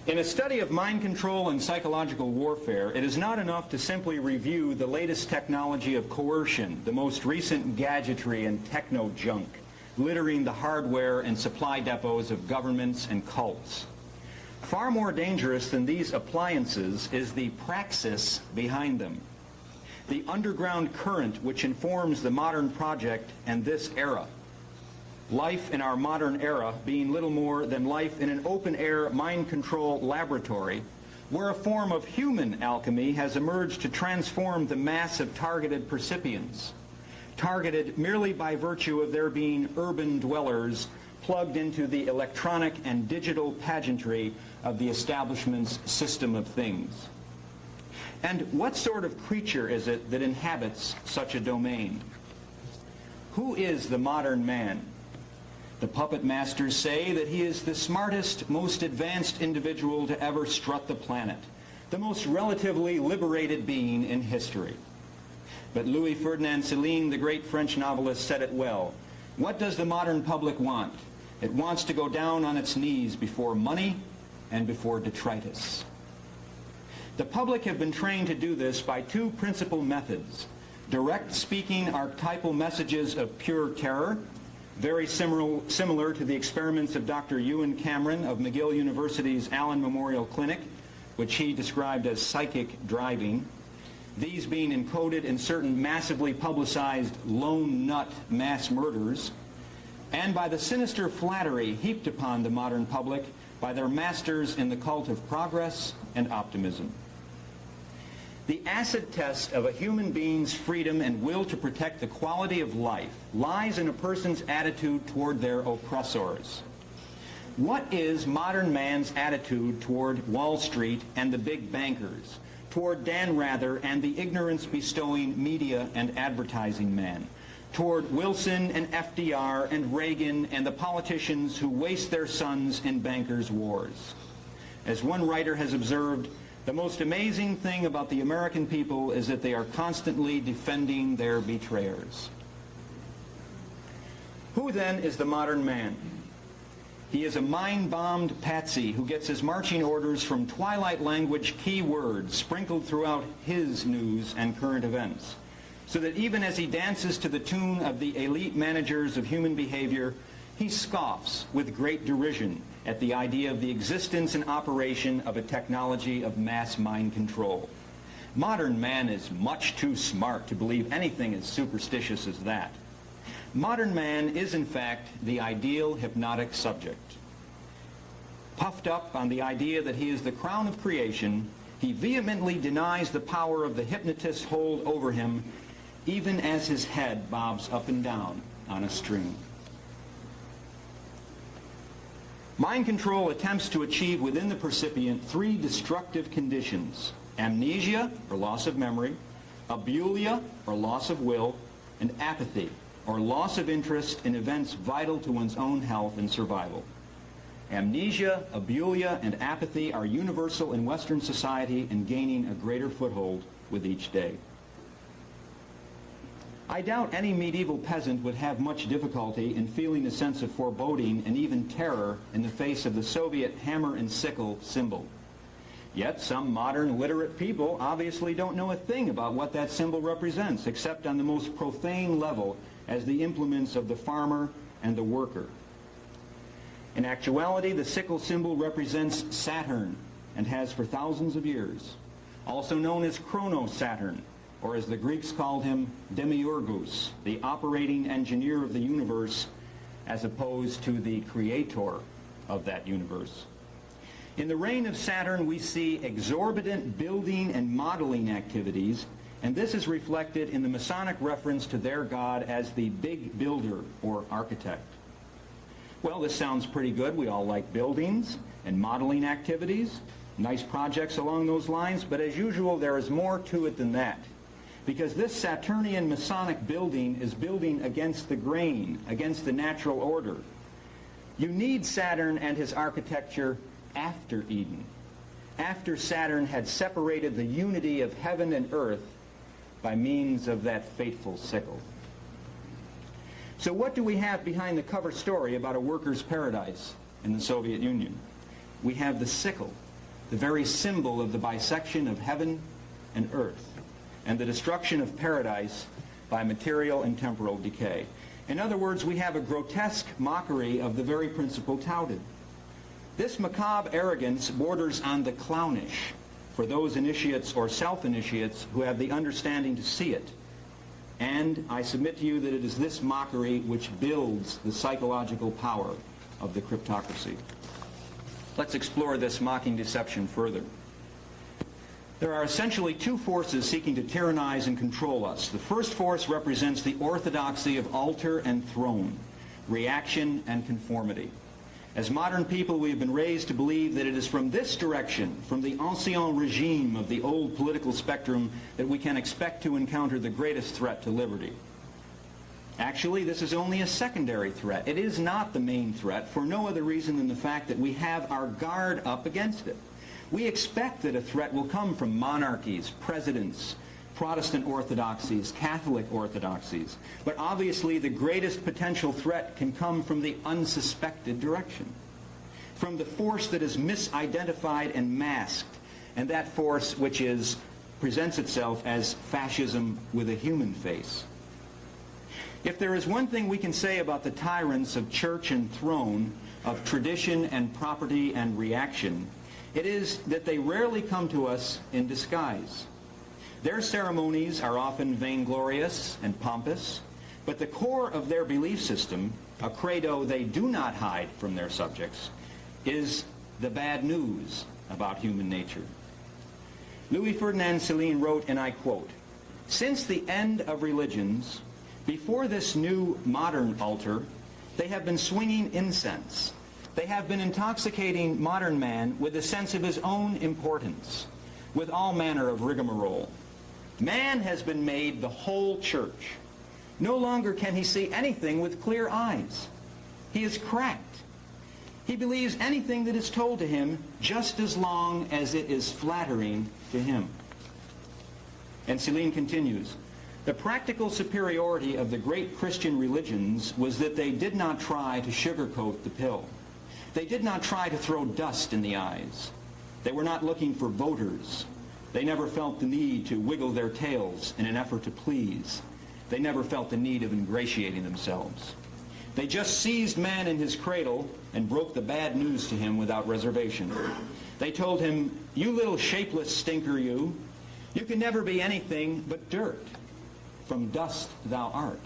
In a study of mind control and psychological warfare, it is not enough to simply review the latest technology of coercion, the most recent gadgetry and techno-junk, littering the hardware and supply depots of governments and cults. Far more dangerous than these appliances is the praxis behind them, the underground current which informs the modern project and this era. Life in our modern era being little more than life in an open-air mind control laboratory where a form of human alchemy has emerged to transform the mass of targeted percipients, targeted merely by virtue of their being urban dwellers plugged into the electronic and digital pageantry of the establishment's system of things. And what sort of creature is it that inhabits such a domain? Who is the modern man? The puppet masters say that he is the smartest, most advanced individual to ever strut the planet, the most relatively liberated being in history. But Louis Ferdinand Céline, the great French novelist, said it well. What does the modern public want? It wants to go down on its knees before money and before detritus. The public have been trained to do this by two principal methods: direct speaking archetypal messages of pure terror, very similar to the experiments of Dr. Ewan Cameron of McGill University's Allen Memorial Clinic, which he described as psychic driving, these being encoded in certain massively publicized lone nut mass murders, and by the sinister flattery heaped upon the modern public by their masters in the cult of progress and optimism. The acid test of a human being's freedom and will to protect the quality of life lies in a person's attitude toward their oppressors. What is modern man's attitude toward Wall Street and the big bankers, toward Dan Rather and the ignorance-bestowing media and advertising man, toward Wilson and FDR and Reagan and the politicians who waste their sons in bankers' wars? As one writer has observed, the most amazing thing about the American people is that they are constantly defending their betrayers. Who then is the modern man? He is a mind-bombed patsy who gets his marching orders from twilight language key words sprinkled throughout his news and current events, so that even as he dances to the tune of the elite managers of human behavior, he scoffs with great derision at the idea of the existence and operation of a technology of mass mind control. Modern man is much too smart to believe anything as superstitious as that. Modern man is, in fact, the ideal hypnotic subject. Puffed up on the idea that he is the crown of creation, he vehemently denies the power of the hypnotist's hold over him, even as his head bobs up and down on a string. Mind control attempts to achieve within the percipient three destructive conditions: amnesia, or loss of memory, abulia, or loss of will, and apathy, or loss of interest in events vital to one's own health and survival. Amnesia, abulia, and apathy are universal in Western society and gaining a greater foothold with each day. I doubt any medieval peasant would have much difficulty in feeling a sense of foreboding and even terror in the face of the Soviet hammer and sickle symbol. Yet some modern literate people obviously don't know a thing about what that symbol represents, except on the most profane level as the implements of the farmer and the worker. In actuality, the sickle symbol represents Saturn and has for thousands of years, also known as Chrono-Saturn, or as the Greeks called him, Demiurgus, the operating engineer of the universe, as opposed to the creator of that universe. In the reign of Saturn, we see exorbitant building and modeling activities, and this is reflected in the Masonic reference to their god as the big builder or architect. Well, this sounds pretty good. We all like buildings and modeling activities, nice projects along those lines, but as usual, there is more to it than that. Because this Saturnian Masonic building is building against the grain, against the natural order. You need Saturn and his architecture after Eden, after Saturn had separated the unity of heaven and earth by means of that fateful sickle. So what do we have behind the cover story about a worker's paradise in the Soviet Union? We have the sickle, the very symbol of the bisection of heaven and earth, and the destruction of paradise by material and temporal decay. In other words, we have a grotesque mockery of the very principle touted. This macabre arrogance borders on the clownish for those initiates or self-initiates who have the understanding to see it. And I submit to you that it is this mockery which builds the psychological power of the cryptocracy. Let's explore this mocking deception further. There are essentially two forces seeking to tyrannize and control us. The first force represents the orthodoxy of altar and throne, reaction and conformity. As modern people, we have been raised to believe that it is from this direction, from the ancien regime of the old political spectrum, that we can expect to encounter the greatest threat to liberty. Actually, this is only a secondary threat. It is not the main threat for no other reason than the fact that we have our guard up against it. We expect that a threat will come from monarchies, presidents, Protestant orthodoxies, Catholic orthodoxies. But obviously the greatest potential threat can come from the unsuspected direction, from the force that is misidentified and masked, and that force which presents itself as fascism with a human face. If there is one thing we can say about the tyrants of church and throne, of tradition and property and reaction, it is that they rarely come to us in disguise. Their ceremonies are often vainglorious and pompous, but the core of their belief system, a credo they do not hide from their subjects, is the bad news about human nature. Louis Ferdinand Céline wrote, and I quote, "Since the end of religions, before this new modern altar, they have been swinging incense. They have been intoxicating modern man with a sense of his own importance, with all manner of rigmarole. Man has been made the whole church. No longer can he see anything with clear eyes. He is cracked. He believes anything that is told to him just as long as it is flattering to him." And Céline continues, "The practical superiority of the great Christian religions was that they did not try to sugarcoat the pill. They did not try to throw dust in the eyes. They were not looking for voters. They never felt the need to wiggle their tails in an effort to please. They never felt the need of ingratiating themselves. They just seized man in his cradle and broke the bad news to him without reservation. They told him, 'You little shapeless stinker, you can never be anything but dirt. From dust thou art.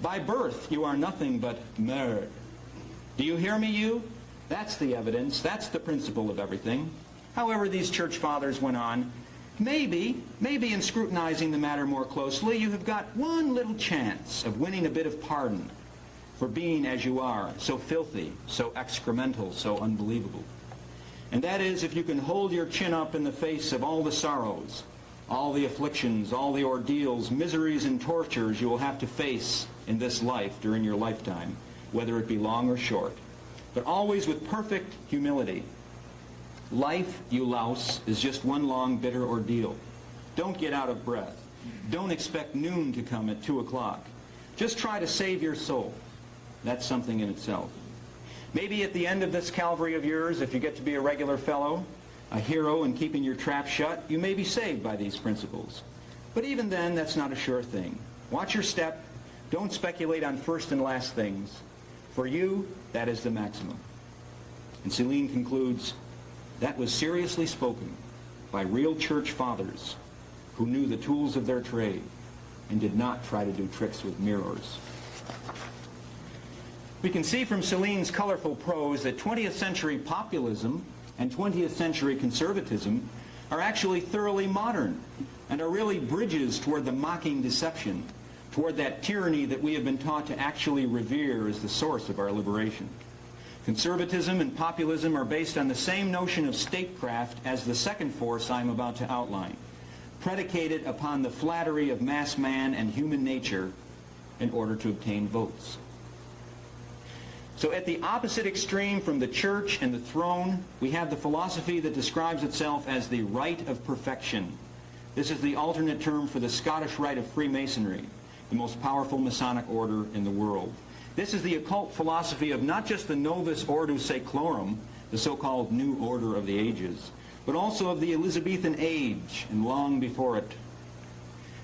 By birth you are nothing but merde. Do you hear me, you? That's the evidence. That's the principle of everything.' However, these church fathers went on, maybe in scrutinizing the matter more closely, you have got one little chance of winning a bit of pardon for being as you are, so filthy, so excremental, so unbelievable. And that is if you can hold your chin up in the face of all the sorrows, all the afflictions, all the ordeals, miseries, and tortures you will have to face in this life during your lifetime, whether it be long or short, but always with perfect humility. Life, you louse, is just one long bitter ordeal. Don't get out of breath. Don't expect noon to come at 2 o'clock. Just try to save your soul. That's something in itself. Maybe at the end of this Calvary of yours, if you get to be a regular fellow, a hero in keeping your trap shut, you may be saved by these principles. But even then, that's not a sure thing. Watch your step. Don't speculate on first and last things. For you, that is the maximum." And Céline concludes, "That was seriously spoken by real church fathers who knew the tools of their trade and did not try to do tricks with mirrors." We can see from Céline's colorful prose that 20th century populism and 20th century conservatism are actually thoroughly modern and are really bridges toward the mocking deception, toward that tyranny that we have been taught to actually revere as the source of our liberation. Conservatism and populism are based on the same notion of statecraft as the second force I'm about to outline, predicated upon the flattery of mass man and human nature in order to obtain votes. So at the opposite extreme from the church and the throne, we have the philosophy that describes itself as the rite of perfection. This is the alternate term for the Scottish rite of Freemasonry, the most powerful Masonic order in the world. This is the occult philosophy of not just the Novus Ordo Seclorum, the so-called New Order of the Ages, but also of the Elizabethan age and long before it.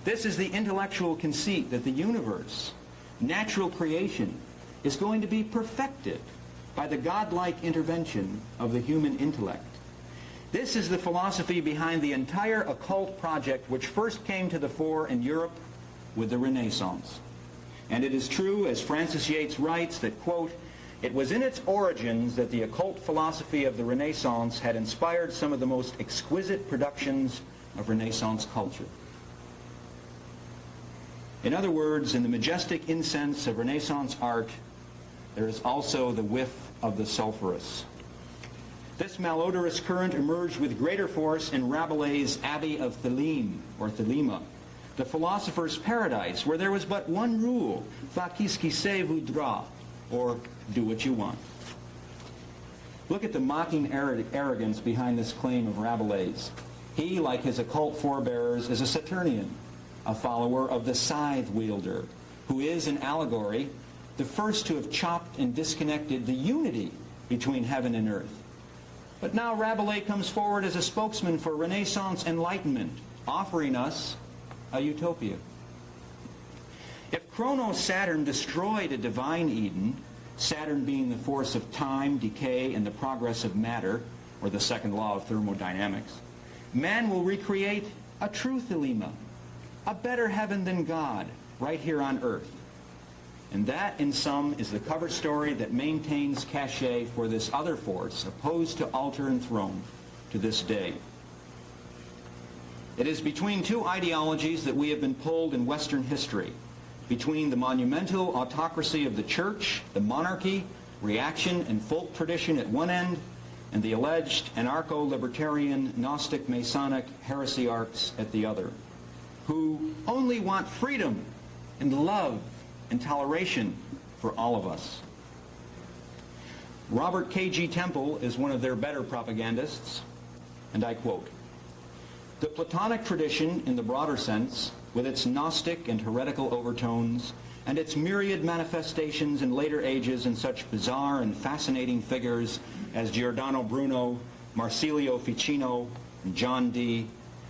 This is the intellectual conceit that the universe, natural creation, is going to be perfected by the godlike intervention of the human intellect. This is the philosophy behind the entire occult project, which first came to the fore in Europe with the Renaissance. And it is true, as Francis Yates writes, that, quote, "It was in its origins that the occult philosophy of the Renaissance had inspired some of the most exquisite productions of Renaissance culture." In other words, in the majestic incense of Renaissance art, there is also the whiff of the sulphurous. This malodorous current emerged with greater force in Rabelais' Abbey of Theleme, or Thelema, the philosopher's paradise, where there was but one rule, "Fais qui se voudra," or do what you want. Look at the mocking arrogance behind this claim of Rabelais. He, like his occult forebears, is a Saturnian, a follower of the scythe wielder, who is, in allegory, the first to have chopped and disconnected the unity between heaven and earth. But now Rabelais comes forward as a spokesman for Renaissance enlightenment, offering us a utopia. If Chronos Saturn destroyed a divine Eden, Saturn being the force of time, decay, and the progress of matter, or the second law of thermodynamics, man will recreate a true Thelema, a better heaven than God, right here on earth. And that, in sum, is the cover story that maintains cachet for this other force, opposed to altar and throne, to this day. It is between two ideologies that we have been pulled in Western history, between the monumental autocracy of the church, the monarchy, reaction and folk tradition at one end, and the alleged anarcho-libertarian, Gnostic, Masonic heresiarchs at the other, who only want freedom and love and toleration for all of us. Robert K.G. Temple is one of their better propagandists, and I quote, "The Platonic tradition, in the broader sense, with its Gnostic and heretical overtones, and its myriad manifestations in later ages in such bizarre and fascinating figures as Giordano Bruno, Marsilio Ficino, and John Dee,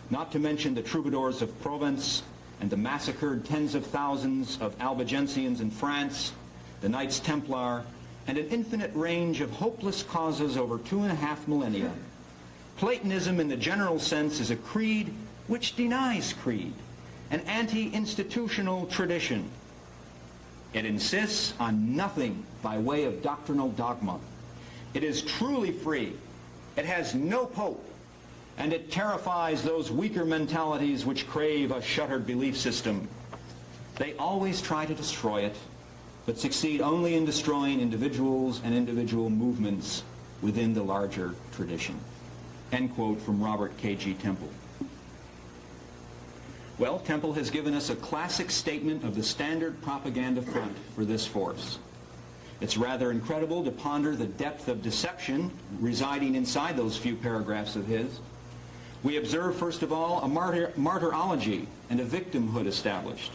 not to mention the troubadours of Provence, and the massacred tens of thousands of Albigensians in France, the Knights Templar, and an infinite range of hopeless causes over 2.5 millennia. Platonism in the general sense is a creed which denies creed, an anti-institutional tradition. It insists on nothing by way of doctrinal dogma. It is truly free. It has no pope. And it terrifies those weaker mentalities which crave a shuttered belief system. They always try to destroy it, but succeed only in destroying individuals and individual movements within the larger tradition." End quote from Robert K.G. Temple. Well, Temple has given us a classic statement of the standard propaganda front for this force. It's rather incredible to ponder the depth of deception residing inside those few paragraphs of his. We observe, first of all, a martyrology and a victimhood established.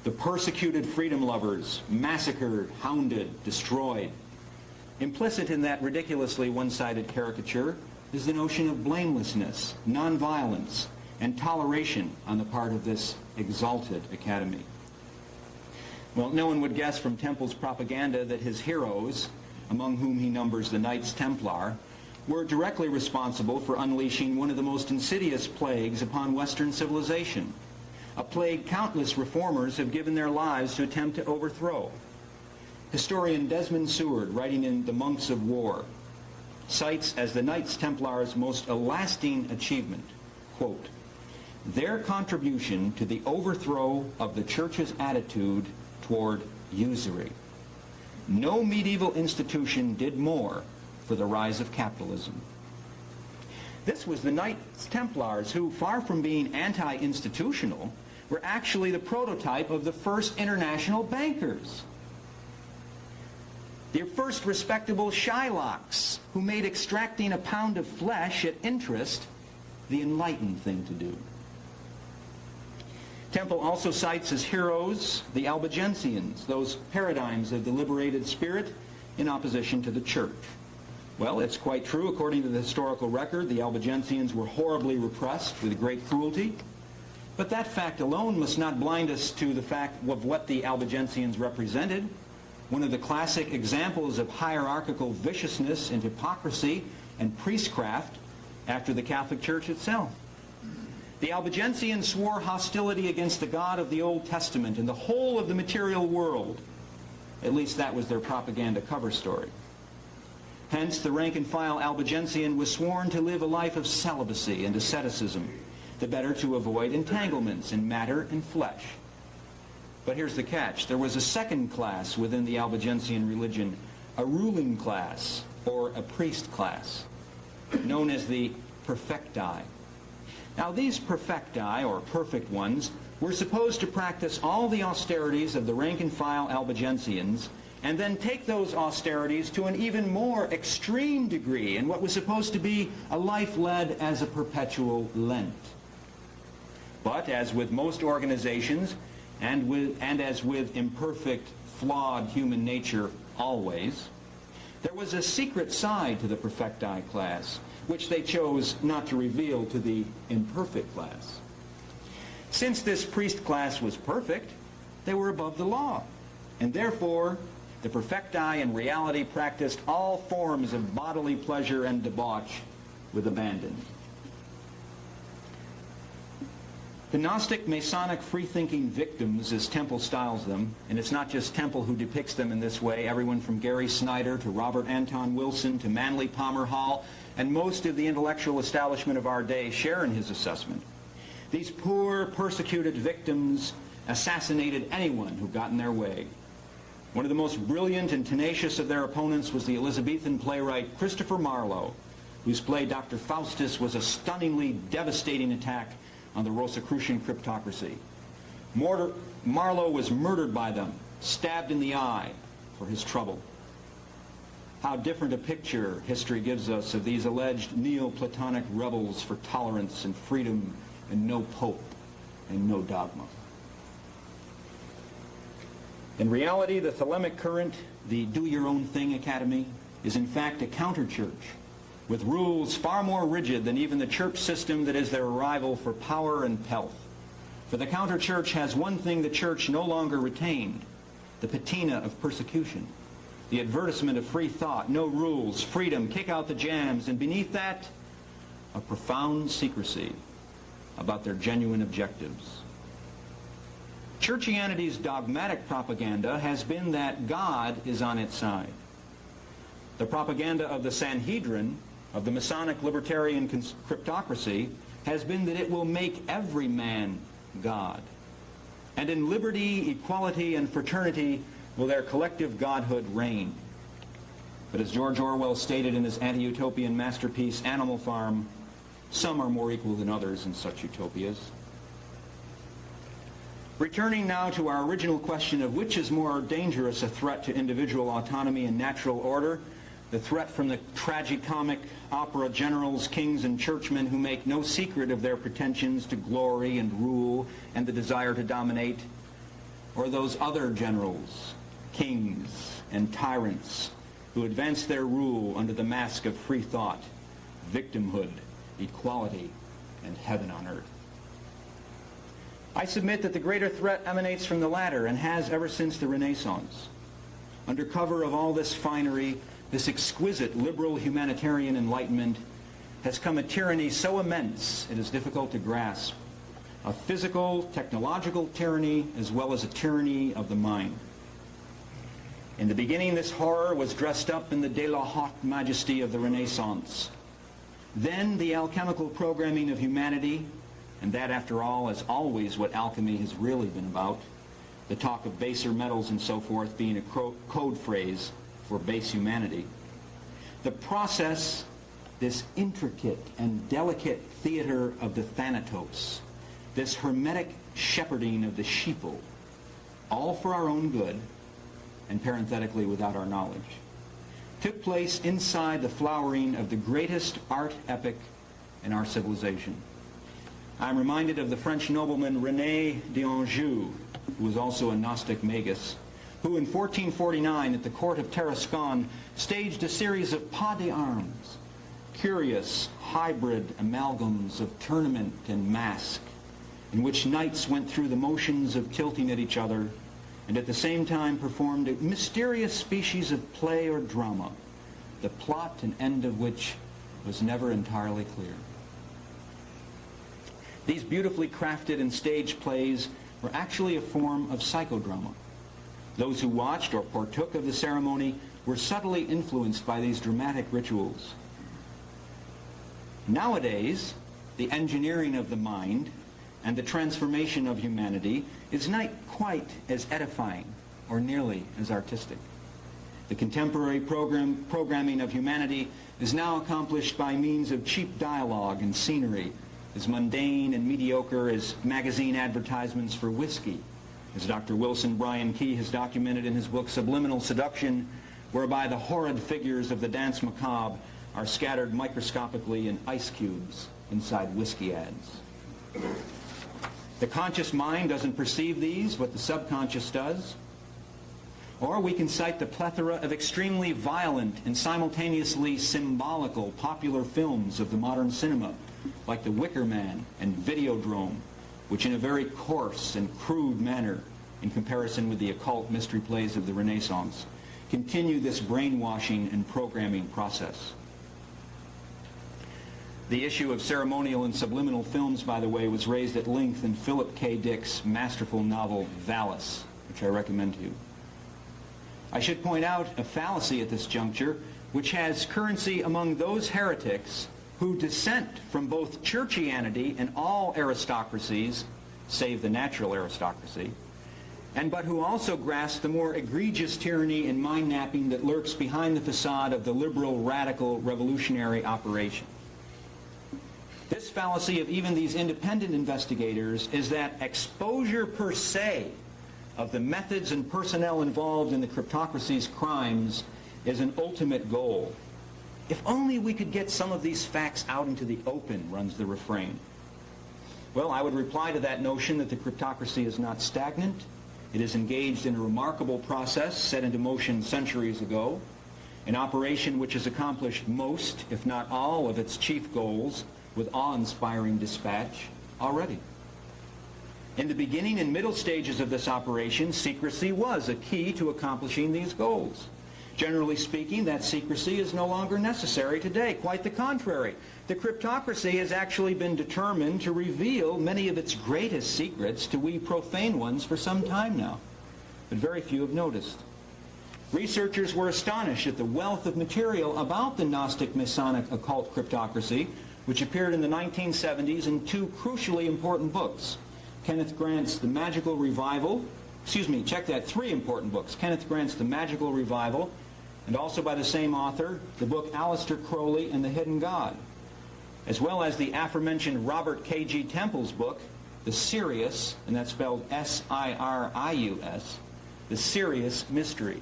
The persecuted freedom lovers, massacred, hounded, destroyed. Implicit in that ridiculously one-sided caricature is the notion of blamelessness, nonviolence, and toleration on the part of this exalted academy. Well, no one would guess from Temple's propaganda that his heroes, among whom he numbers the Knights Templar, were directly responsible for unleashing one of the most insidious plagues upon Western civilization, a plague countless reformers have given their lives to attempt to overthrow. Historian Desmond Seward, writing in The Monks of War, cites as the Knights Templars' most lasting achievement, quote, "their contribution to the overthrow of the Church's attitude toward usury. No medieval institution did more for the rise of capitalism." This was the Knights Templars who, far from being anti-institutional, were actually the prototype of the first international bankers. The first respectable Shylocks who made extracting a pound of flesh at interest the enlightened thing to do. Temple also cites as heroes the Albigensians, those paradigms of the liberated spirit in opposition to the church. Well, it's quite true. According to the historical record, the Albigensians were horribly repressed with great cruelty. But that fact alone must not blind us to the fact of what the Albigensians represented. One of the classic examples of hierarchical viciousness and hypocrisy and priestcraft after the Catholic Church itself. The Albigensians swore hostility against the God of the Old Testament and the whole of the material world. At least that was their propaganda cover story. Hence, the rank-and-file Albigensian was sworn to live a life of celibacy and asceticism, the better to avoid entanglements in matter and flesh. But here's the catch. There was a second class within the Albigensian religion, a ruling class, or a priest class, known as the perfecti. Now, these perfecti, or perfect ones, were supposed to practice all the austerities of the rank-and-file Albigensians and then take those austerities to an even more extreme degree in what was supposed to be a life led as a perpetual Lent. But as with most organizations, and as with imperfect, flawed human nature always, there was a secret side to the perfecti class, which they chose not to reveal to the imperfect class. Since this priest class was perfect, they were above the law, and therefore the perfecti in reality practiced all forms of bodily pleasure and debauch with abandon. The Gnostic, Masonic, free-thinking victims, as Temple styles them, and it's not just Temple who depicts them in this way, everyone from Gary Snyder to Robert Anton Wilson to Manly Palmer Hall, and most of the intellectual establishment of our day share in his assessment. These poor, persecuted victims assassinated anyone who got in their way. One of the most brilliant and tenacious of their opponents was the Elizabethan playwright Christopher Marlowe, whose play Dr. Faustus was a stunningly devastating attack on the Rosicrucian cryptocracy. Marlowe was murdered by them, stabbed in the eye for his trouble. How different a picture history gives us of these alleged Neoplatonic rebels for tolerance and freedom and no pope and no dogma. In reality, the Thelemic current, the do-your-own-thing academy, is in fact a counter-church with rules far more rigid than even the church system that is their rival for power and pelf. For the counter-church has one thing the church no longer retained, the patina of persecution, the advertisement of free thought, no rules, freedom, kick out the jams, and beneath that, a profound secrecy about their genuine objectives. Churchianity's dogmatic propaganda has been that God is on its side. The propaganda of the Sanhedrin, of the Masonic libertarian cryptocracy, has been that it will make every man God. And in liberty, equality, and fraternity will their collective godhood reign. But as George Orwell stated in his anti-utopian masterpiece, Animal Farm, some are more equal than others in such utopias. Returning now to our original question of which is more dangerous a threat to individual autonomy and natural order, the threat from the tragicomic opera generals, kings, and churchmen who make no secret of their pretensions to glory and rule and the desire to dominate, or those other generals, kings, and tyrants who advance their rule under the mask of free thought, victimhood, equality, and heaven on earth. I submit that the greater threat emanates from the latter and has ever since the Renaissance. Under cover of all this finery, this exquisite liberal humanitarian enlightenment has come a tyranny so immense it is difficult to grasp. A physical, technological tyranny as well as a tyranny of the mind. In the beginning, this horror was dressed up in the de la haute majesty of the Renaissance. Then the alchemical programming of humanity, and that, after all, is always what alchemy has really been about, the talk of baser metals and so forth being a code phrase for base humanity. The process, this intricate and delicate theater of the Thanatos, this hermetic shepherding of the sheeple, all for our own good, and parenthetically without our knowledge, took place inside the flowering of the greatest art epic in our civilization. I'm reminded of the French nobleman René d'Anjou, who was also a Gnostic magus, who in 1449 at the court of Tarascon staged a series of pas d'armes, curious hybrid amalgams of tournament and mask, in which knights went through the motions of tilting at each other and at the same time performed a mysterious species of play or drama, the plot and end of which was never entirely clear. These beautifully crafted and staged plays were actually a form of psychodrama. Those who watched or partook of the ceremony were subtly influenced by these dramatic rituals. Nowadays, the engineering of the mind and the transformation of humanity is not quite as edifying or nearly as artistic. The contemporary programming of humanity is now accomplished by means of cheap dialogue and scenery, as mundane and mediocre as magazine advertisements for whiskey, as Dr. Wilson Bryan Key has documented in his book Subliminal Seduction, whereby the horrid figures of the dance macabre are scattered microscopically in ice cubes inside whiskey ads. The conscious mind doesn't perceive these, but the subconscious does. Or we can cite the plethora of extremely violent and simultaneously symbolical popular films of the modern cinema, like The Wicker Man and Videodrome, which in a very coarse and crude manner, in comparison with the occult mystery plays of the Renaissance, continue this brainwashing and programming process. The issue of ceremonial and subliminal films, by the way, was raised at length in Philip K. Dick's masterful novel Valis, which I recommend to you. I should point out a fallacy at this juncture, which has currency among those heretics who dissent from both churchianity and all aristocracies, save the natural aristocracy, but who also grasp the more egregious tyranny and mind-napping that lurks behind the facade of the liberal, radical, revolutionary operation. This fallacy of even these independent investigators is that exposure per se of the methods and personnel involved in the cryptocracy's crimes is an ultimate goal. If only we could get some of these facts out into the open, runs the refrain. Well, I would reply to that notion that the cryptocracy is not stagnant. It is engaged in a remarkable process set into motion centuries ago, an operation which has accomplished most, if not all, of its chief goals with awe-inspiring dispatch already. In the beginning and middle stages of this operation, secrecy was a key to accomplishing these goals. Generally speaking, that secrecy is no longer necessary today. Quite the contrary. The cryptocracy has actually been determined to reveal many of its greatest secrets to we profane ones for some time now, but very few have noticed. Researchers were astonished at the wealth of material about the Gnostic Masonic occult cryptocracy, which appeared in the 1970s in two crucially important books. Kenneth Grant's The Magical Revival, three important books. Kenneth Grant's The Magical Revival, and also by the same author, the book Aleister Crowley and the Hidden God, as well as the aforementioned Robert K.G. Temple's book, The Sirius, and that's spelled S-I-R-I-U-S, The Sirius Mystery.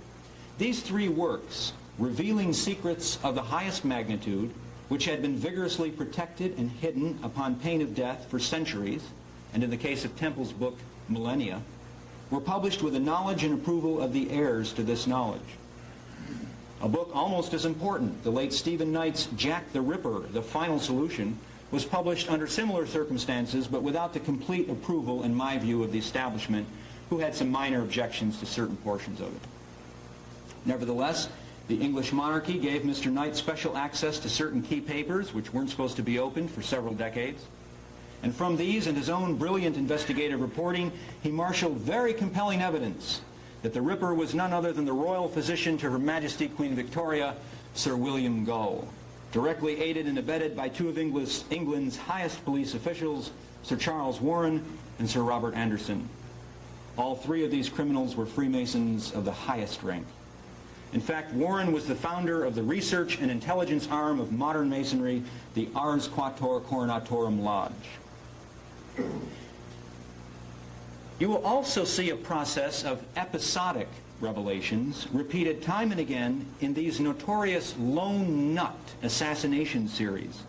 These three works, revealing secrets of the highest magnitude, which had been vigorously protected and hidden upon pain of death for centuries, and in the case of Temple's book, millennia, were published with the knowledge and approval of the heirs to this knowledge. A book almost as important, the late Stephen Knight's Jack the Ripper, The Final Solution, was published under similar circumstances, but without the complete approval, in my view, of the establishment, who had some minor objections to certain portions of it. Nevertheless, the English monarchy gave Mr. Knight special access to certain key papers which weren't supposed to be opened for several decades. And from these and his own brilliant investigative reporting, he marshaled very compelling evidence that the Ripper was none other than the royal physician to Her Majesty Queen Victoria, Sir William Gull, directly aided and abetted by two of England's highest police officials, Sir Charles Warren and Sir Robert Anderson. All three of these criminals were Freemasons of the highest rank. In fact, Warren was the founder of the research and intelligence arm of modern Masonry, the Ars Quattuor Coronatorum Lodge. You will also see a process of episodic revelations repeated time and again in these notorious lone nut assassination series.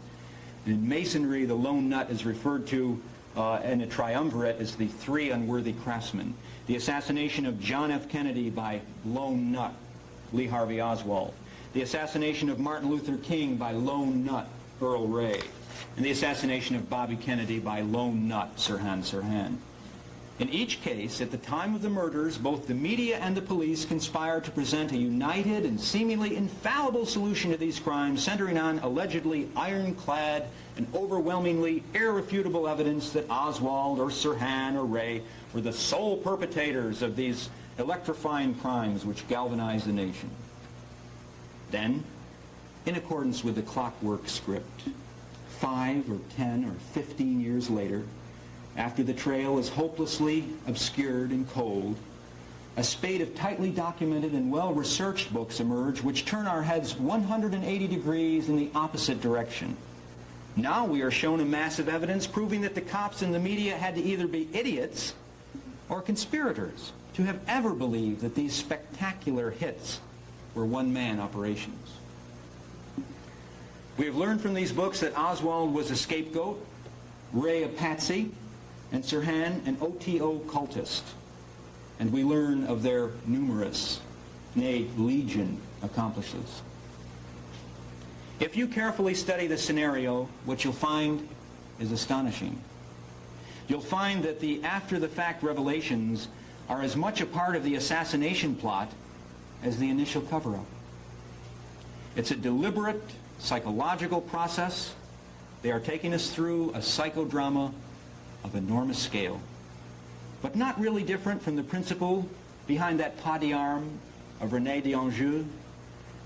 In Masonry, the lone nut is referred to and a triumvirate is the three unworthy craftsmen. The assassination of John F. Kennedy by lone nut, Lee Harvey Oswald. The assassination of Martin Luther King by lone nut, Earl Ray. And the assassination of Bobby Kennedy by lone nut, Sirhan Sirhan. In each case, at the time of the murders, both the media and the police conspired to present a united and seemingly infallible solution to these crimes, centering on allegedly ironclad and overwhelmingly irrefutable evidence that Oswald or Sirhan or Ray were the sole perpetrators of these electrifying crimes which galvanized the nation. Then, in accordance with the clockwork script, 5 or 10 or 15 years later, after the trail is hopelessly obscured and cold, a spate of tightly documented and well-researched books emerge which turn our heads 180 degrees in the opposite direction. Now we are shown a mass of evidence proving that the cops and the media had to either be idiots or conspirators to have ever believed that these spectacular hits were one-man operations. We have learned from these books that Oswald was a scapegoat, Ray a patsy, and Sirhan an OTO cultist. And we learn of their numerous, nay, legion accomplices. If you carefully study the scenario, what you'll find is astonishing. You'll find that the after-the-fact revelations are as much a part of the assassination plot as the initial cover-up. It's a deliberate psychological process. They are taking us through a psychodrama of enormous scale, but not really different from the principle behind that pas d'armes of René d'Anjou,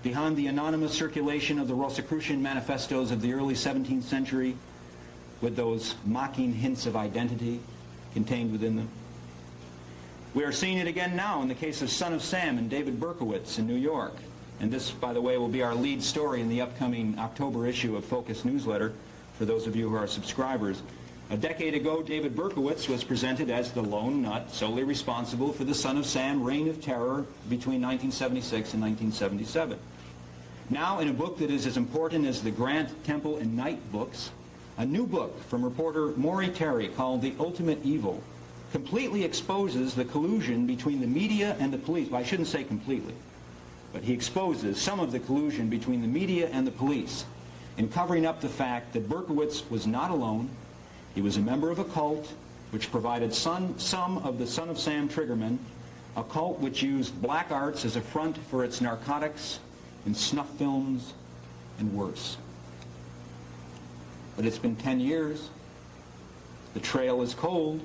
behind the anonymous circulation of the Rosicrucian manifestos of the early 17th century, with those mocking hints of identity contained within them. We are seeing it again now in the case of Son of Sam and David Berkowitz in New York. And this, by the way, will be our lead story in the upcoming October issue of Focus newsletter for those of you who are subscribers. A decade ago, David Berkowitz was presented as the lone nut solely responsible for the Son of Sam reign of terror between 1976 and 1977. Now, in a book that is as important as the Grant, Temple, and Knight books, a new book from reporter Maury Terry called The Ultimate Evil completely exposes the collusion between the media and the police. Well, I shouldn't say completely, but he exposes some of the collusion between the media and the police in covering up the fact that Berkowitz was not alone. He was a member of a cult which provided some of the Son of Sam triggermen, a cult which used black arts as a front for its narcotics and snuff films and worse. But it's been 10 years. The trail is cold.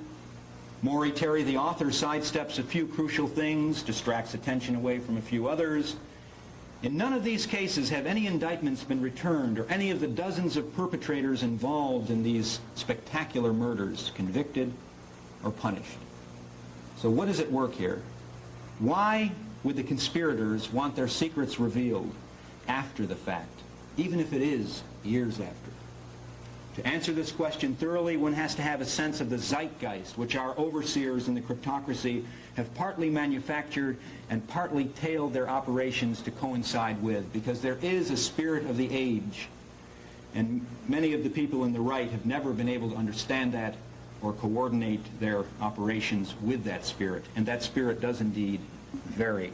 Maury Terry, the author, sidesteps a few crucial things, distracts attention away from a few others. In none of these cases have any indictments been returned or any of the dozens of perpetrators involved in these spectacular murders convicted or punished. So what is at work here? Why would the conspirators want their secrets revealed after the fact, even if it is years after? To answer this question thoroughly, one has to have a sense of the zeitgeist which our overseers in the cryptocracy have partly manufactured and partly tailed their operations to coincide with, because there is a spirit of the age, and many of the people in the right have never been able to understand that or coordinate their operations with that spirit, and that spirit does indeed vary.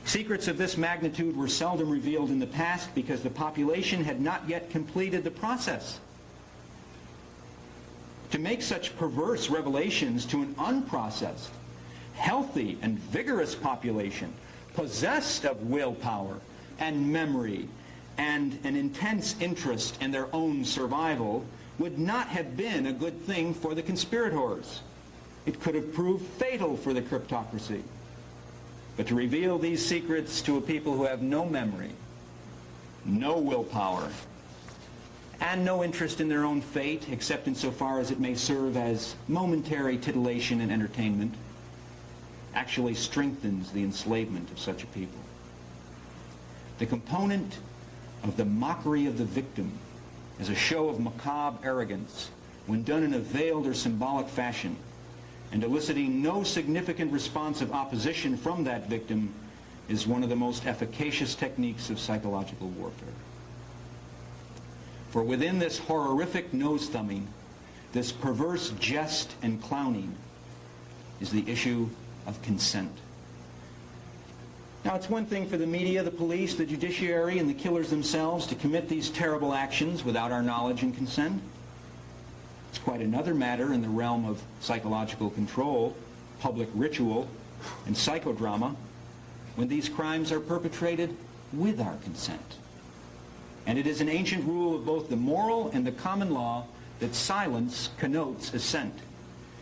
Secrets of this magnitude were seldom revealed in the past because the population had not yet completed the process. To make such perverse revelations to an unprocessed, healthy, and vigorous population, possessed of willpower and memory and an intense interest in their own survival, would not have been a good thing for the conspirators. It could have proved fatal for the cryptocracy. But to reveal these secrets to a people who have no memory, no willpower, and no interest in their own fate, except insofar as it may serve as momentary titillation and entertainment, actually strengthens the enslavement of such a people. The component of the mockery of the victim as a show of macabre arrogance, when done in a veiled or symbolic fashion, and eliciting no significant response of opposition from that victim, is one of the most efficacious techniques of psychological warfare. For within this horrific nose-thumbing, this perverse jest and clowning, is the issue of consent. Now, it's one thing for the media, the police, the judiciary, and the killers themselves to commit these terrible actions without our knowledge and consent. It's quite another matter in the realm of psychological control, public ritual, and psychodrama when these crimes are perpetrated with our consent. And it is an ancient rule of both the moral and the common law that silence connotes assent.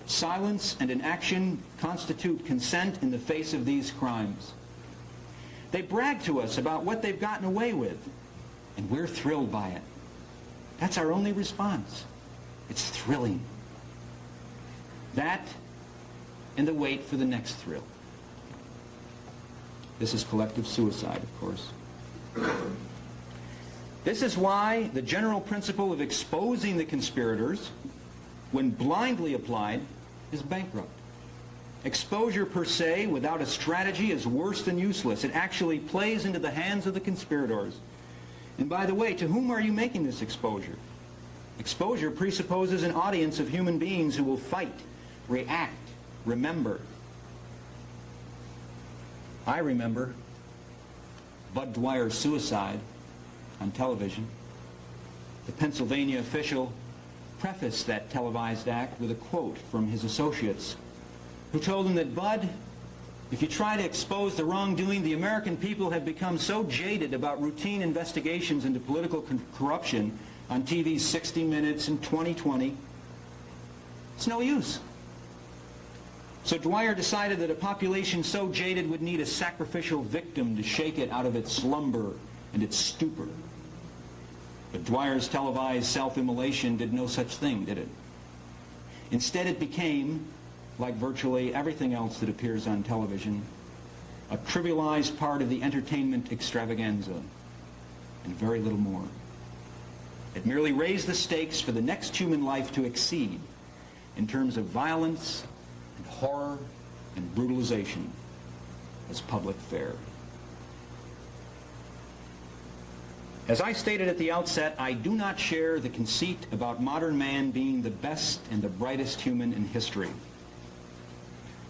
Silence and inaction constitute consent in the face of these crimes. They brag to us about what they've gotten away with, and we're thrilled by it. That's our only response. It's thrilling. That and the wait for the next thrill. This is collective suicide, of course. This is why the general principle of exposing the conspirators, when blindly applied, is bankrupt. Exposure per se, without a strategy, is worse than useless. It actually plays into the hands of the conspirators. And by the way, to whom are you making this exposure? Exposure presupposes an audience of human beings who will fight, react, remember. I remember Bud Dwyer's suicide on television. The Pennsylvania official prefaced that televised act with a quote from his associates, who told him that, Bud, if you try to expose the wrongdoing, the American people have become so jaded about routine investigations into political corruption on TV's 60 Minutes and 2020, it's no use. So Dwyer decided that a population so jaded would need a sacrificial victim to shake it out of its slumber and its stupor. But Dwyer's televised self-immolation did no such thing, did it? Instead, it became, like virtually everything else that appears on television, a trivialized part of the entertainment extravaganza, and very little more. It merely raised the stakes for the next human life to exceed in terms of violence and horror and brutalization as public fare. As I stated at the outset, I do not share the conceit about modern man being the best and the brightest human in history.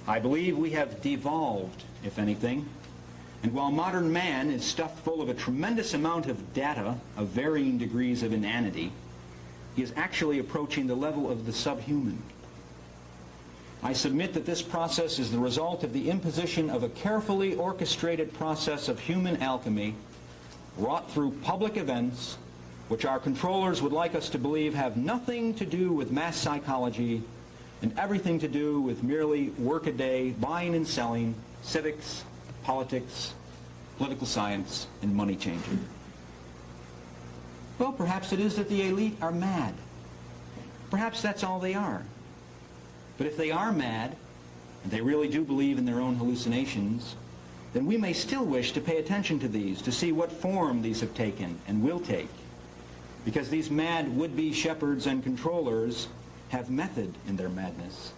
I believe we have devolved, if anything, and while modern man is stuffed full of a tremendous amount of data of varying degrees of inanity, he is actually approaching the level of the subhuman. I submit that this process is the result of the imposition of a carefully orchestrated process of human alchemy wrought through public events which our controllers would like us to believe have nothing to do with mass psychology and everything to do with merely workaday buying and selling, civics, politics, political science, and money changing. Well, perhaps it is that the elite are mad. Perhaps that's all they are. But if they are mad, and they really do believe in their own hallucinations, then we may still wish to pay attention to these, to see what form these have taken and will take. Because these mad would-be shepherds and controllers have method in their madness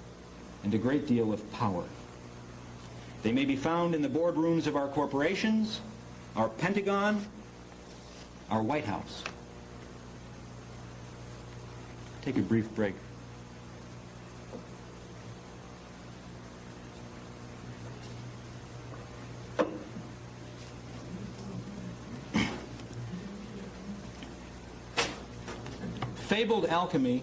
and a great deal of power. They may be found in the boardrooms of our corporations, our Pentagon, our White House. Take a brief break. Fabled alchemy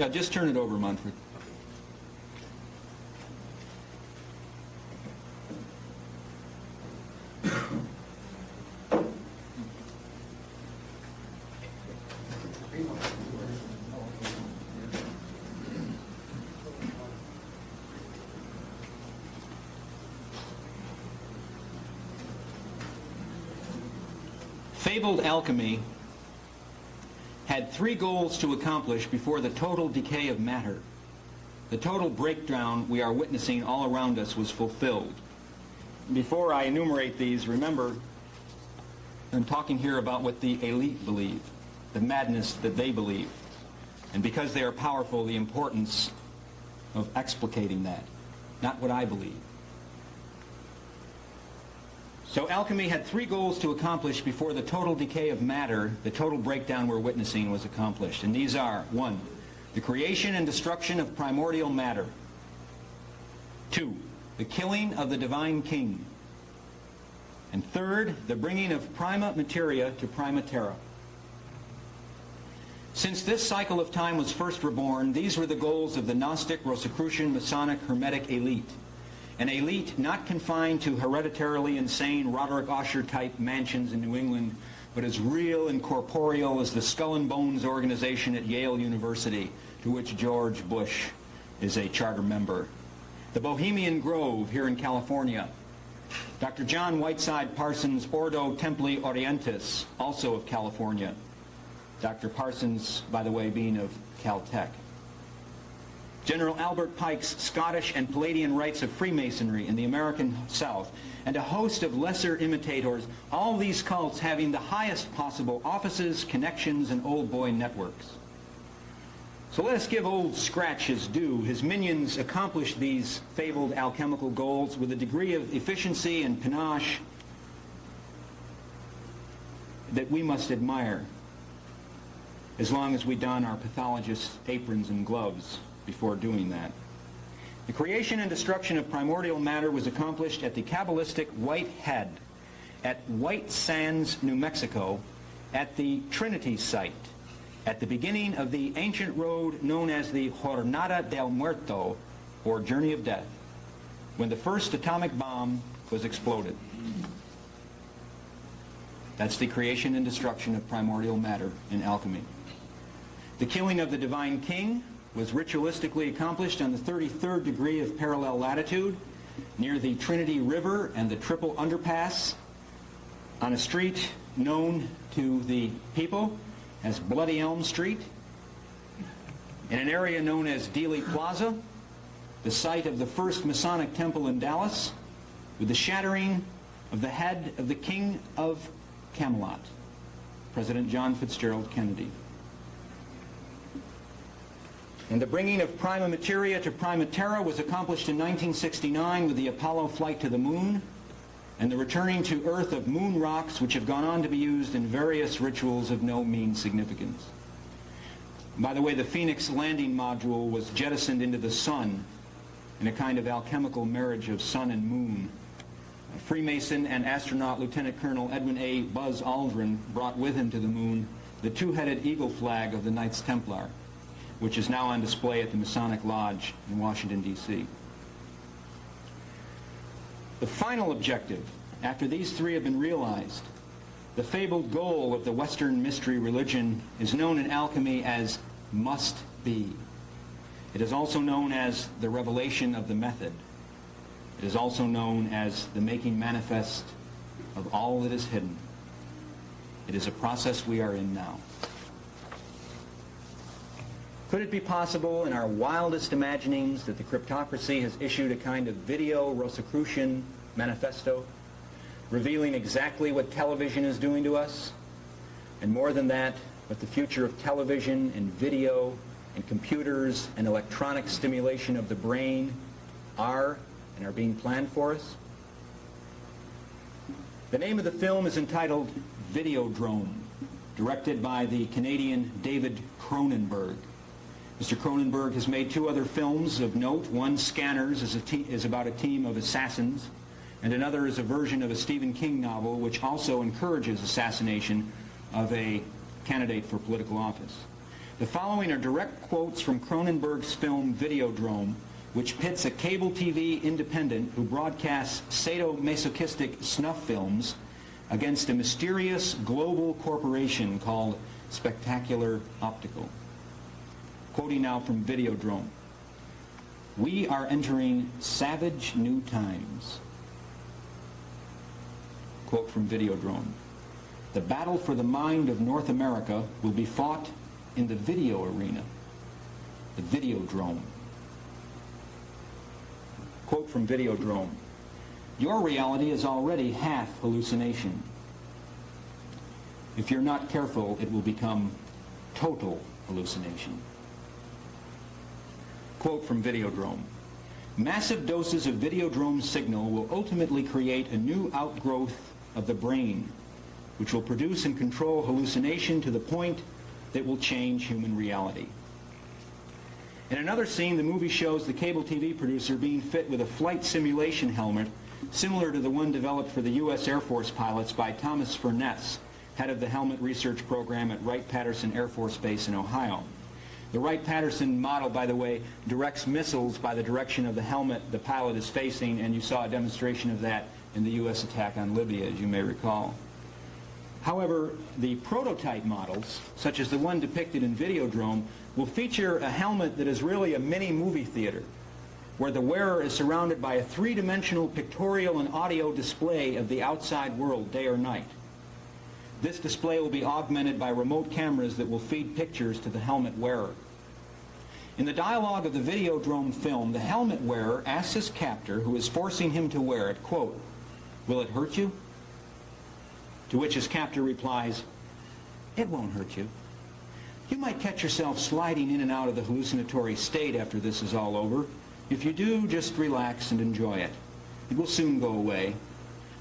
Yeah, just turn it over, Munford. Fabled alchemy had three goals to accomplish before the total decay of matter. The total breakdown we are witnessing all around us was fulfilled. Before I enumerate these, remember, I'm talking here about what the elite believe, the madness that they believe, and because they are powerful, the importance of explicating that, not what I believe. So alchemy had three goals to accomplish before the total decay of matter, the total breakdown we're witnessing, was accomplished. And these are: 1, the creation and destruction of primordial matter; 2, the killing of the divine king; and 3rd, the bringing of prima materia to prima terra. Since this cycle of time was first reborn, these were the goals of the Gnostic, Rosicrucian, Masonic, Hermetic elite. An elite not confined to hereditarily insane Roderick Usher-type mansions in New England, but as real and corporeal as the Skull and Bones organization at Yale University, to which George Bush is a charter member. The Bohemian Grove here in California. Dr. John Whiteside Parsons' Ordo Templi Orientis, also of California. Dr. Parsons, by the way, being of Caltech. General Albert Pike's Scottish and Palladian rites of Freemasonry in the American South, and a host of lesser imitators, all these cults having the highest possible offices, connections, and old boy networks. So let us give Old Scratch his due. His minions accomplished these fabled alchemical goals with a degree of efficiency and panache that we must admire, as long as we don our pathologist's aprons and gloves before doing that. The creation and destruction of primordial matter was accomplished at the Kabbalistic White Head at White Sands, New Mexico, at the Trinity site, at the beginning of the ancient road known as the Jornada del Muerto, or Journey of Death, when the first atomic bomb was exploded. That's the creation and destruction of primordial matter in alchemy. The killing of the divine king was ritualistically accomplished on the 33rd degree of parallel latitude, near the Trinity River and the Triple Underpass, on a street known to the people as Bloody Elm Street, in an area known as Dealey Plaza, the site of the first Masonic temple in Dallas, with the shattering of the head of the King of Camelot, President John Fitzgerald Kennedy. And the bringing of prima materia to prima terra was accomplished in 1969 with the Apollo flight to the moon, and the returning to Earth of moon rocks, which have gone on to be used in various rituals of no mean significance. By the way, the Phoenix landing module was jettisoned into the sun in a kind of alchemical marriage of sun and moon. Freemason and astronaut Lieutenant Colonel Edwin A. Buzz Aldrin brought with him to the moon the two-headed eagle flag of the Knights Templar, which is now on display at the Masonic Lodge in Washington, D.C. The final objective, after these three have been realized, the fabled goal of the Western mystery religion, is known in alchemy as must be. It is also known as the revelation of the method. It is also known as the making manifest of all that is hidden. It is a process we are in now. Could it be possible in our wildest imaginings that the cryptocracy has issued a kind of video Rosicrucian manifesto, revealing exactly what television is doing to us, and more than that, what the future of television and video and computers and electronic stimulation of the brain are and are being planned for us? The name of the film is entitled Videodrome, directed by the Canadian David Cronenberg. Mr. Cronenberg has made two other films of note. One, Scanners, is about a team of assassins, and another is a version of a Stephen King novel which also encourages assassination of a candidate for political office. The following are direct quotes from Cronenberg's film Videodrome, which pits a cable TV independent who broadcasts sadomasochistic snuff films against a mysterious global corporation called Spectacular Optical. Quoting now from Videodrome. "We are entering savage new times." Quote from Videodrome. "The battle for the mind of North America will be fought in the video arena, the Videodrome." Quote from Videodrome. "Your reality is already half hallucination. If you're not careful, it will become total hallucination." Quote from Videodrome. Massive doses of Videodrome signal will ultimately create a new outgrowth of the brain, which will produce and control hallucination to the point that will change human reality. In another scene, the movie shows the cable TV producer being fit with a flight simulation helmet similar to the one developed for the U.S. Air Force pilots by Thomas Furness, head of the helmet research program at Wright-Patterson Air Force Base in Ohio. The Wright-Patterson model, by the way, directs missiles by the direction of the helmet the pilot is facing, and you saw a demonstration of that in the U.S. attack on Libya, as you may recall. However, the prototype models, such as the one depicted in Videodrome, will feature a helmet that is really a mini movie theater, where the wearer is surrounded by a three-dimensional pictorial and audio display of the outside world, day or night. This display will be augmented by remote cameras that will feed pictures to the helmet wearer. In the dialogue of the Videodrome film, the helmet wearer asks his captor, who is forcing him to wear it, quote, "Will it hurt you?" To which his captor replies, "It won't hurt you. You might catch yourself sliding in and out of the hallucinatory state after this is all over. If you do, just relax and enjoy it. It will soon go away.